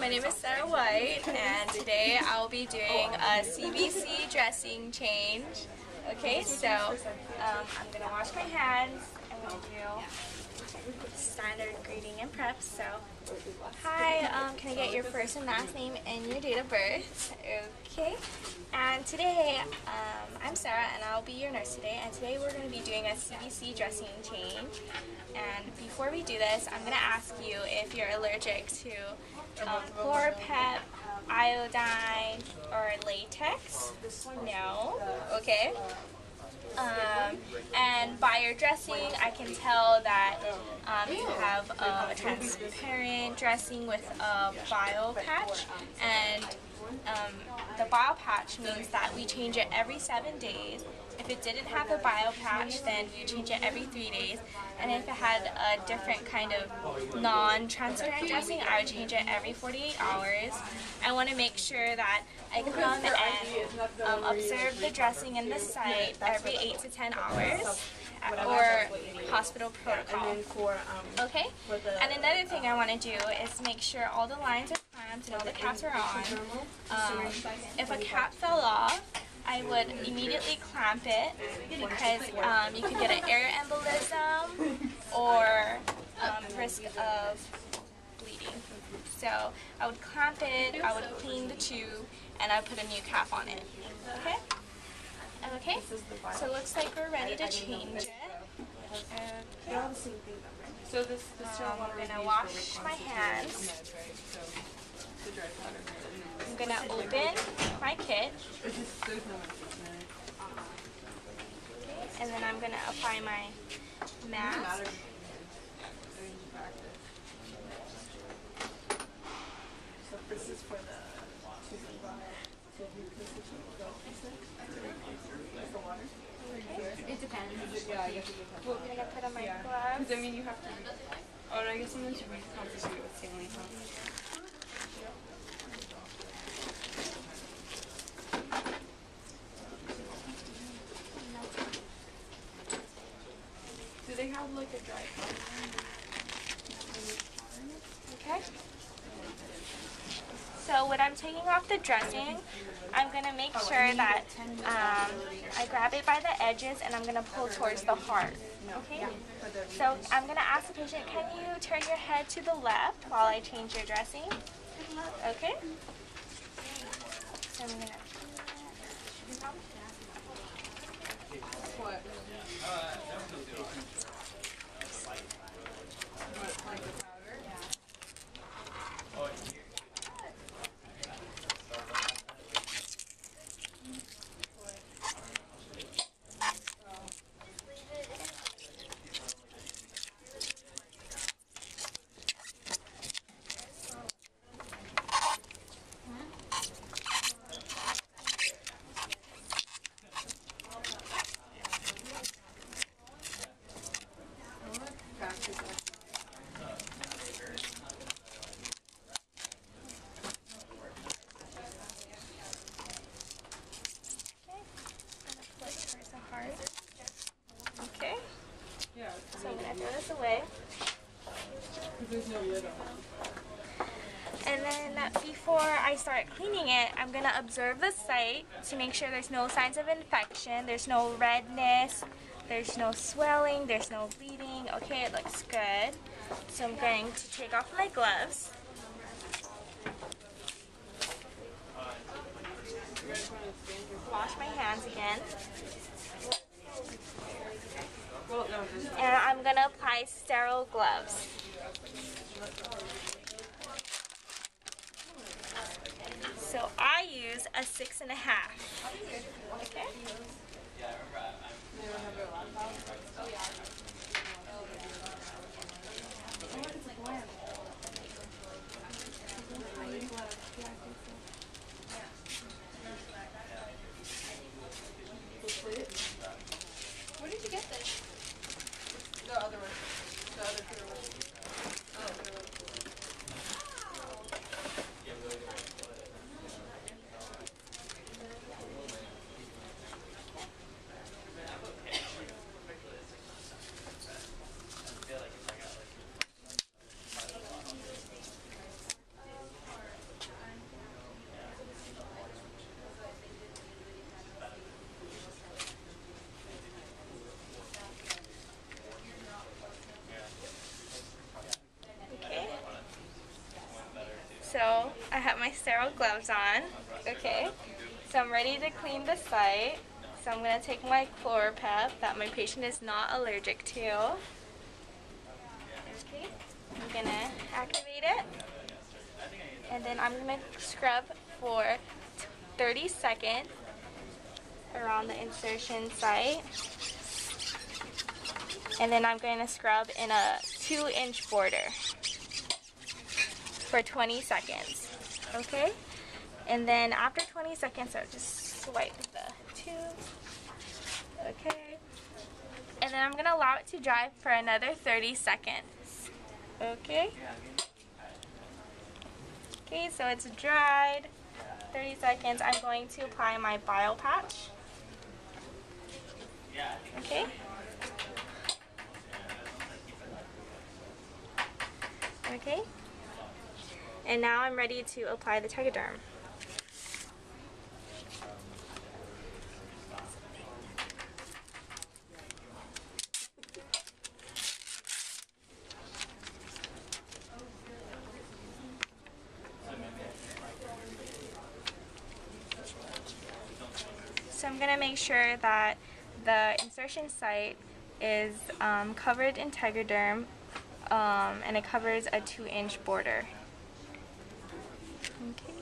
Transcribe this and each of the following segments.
my name is Sara White, and today I'll be doing a CVC dressing change. Okay, so I'm going to wash my hands. I'm going to do standard greeting and prep. So, hi, can I get your first and last name and your date of birth? Okay, and today I'm Sarah and I'll be your nurse today, and today we're going to be doing a CVC dressing change. And before we do this, I'm going to ask you if you're allergic to chlorpep, iodine, or latex. No? Okay. And by your dressing, I can tell that you have a transparent dressing with a bile patch, and the bile patch means that we change it every 7 days. If it didn't have a bile patch, then you change it every 3 days. And if it had a different kind of non-transparent dressing, I would change it every 48 hours. I want to make sure that I come and observe the dressing in the site every 8 to 10 hours, or hospital protocol. Okay? And another thing I want to do is make sure all the lines are clamped and all the caps are on. If a cap fell off, I would immediately clamp it, because you could get an air embolism or risk of bleeding. So I would clamp it, I would clean the tube, and I would put a new cap on it. Okay? Okay, so it looks like we're ready to change it. Okay. So I'm going to wash my hands. I'm going to open my kit. And then I'm going to apply my mask. So this is for the water? It depends. Yeah, you have to do that. I'm going to put on my gloves. Because I mean, you have to. Oh, no, I guess sometimes you reconstitute with saline, huh? Do they have like a dry powder? Okay. So when I'm taking off the dressing, I'm going to make sure that I grab it by the edges and I'm going to pull towards the heart. Okay? So I'm going to ask the patient, can you turn your head to the left while I change your dressing? Okay? So I'm going to... What? Like the powder? Yeah. Okay, so I'm going to throw this away. There's no lid on. And then before I start cleaning it, I'm going to observe the site to make sure there's no signs of infection, there's no redness, there's no swelling, there's no bleeding. Okay, it looks good. So I'm going to take off my gloves. Wash my hands again. And I'm going to apply sterile gloves. So I use a 6.5. Okay? Where did you get this? The other one. The other clear one. Oh, clear one. So I have my sterile gloves on. Okay. So I'm ready to clean the site. So I'm going to take my Chlorpep that my patient is not allergic to. Okay. I'm going to activate it. And then I'm going to scrub for 30 seconds around the insertion site. And then I'm going to scrub in a 2-inch border for 20 seconds. Okay? And then after 20 seconds, I'll just swipe the tube. Okay. And then I'm going to allow it to dry for another 30 seconds. Okay? Okay, so it's dried. 30 seconds. I'm going to apply my bile patch. Okay? Okay? And now I'm ready to apply the Tegaderm. So I'm going to make sure that the insertion site is covered in Tegaderm, and it covers a 2-inch border. Okay.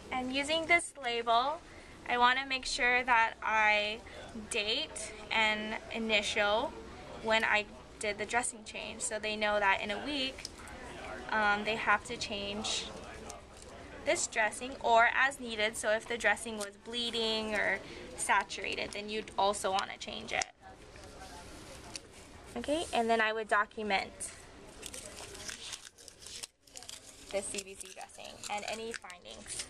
And using this label, I want to make sure that I date and initial when I did the dressing change, so they know that in a week they have to change this dressing, or as needed. So if the dressing was bleeding or saturated, then you'd also want to change it. Okay, and then I would document the CVC dressing and any findings.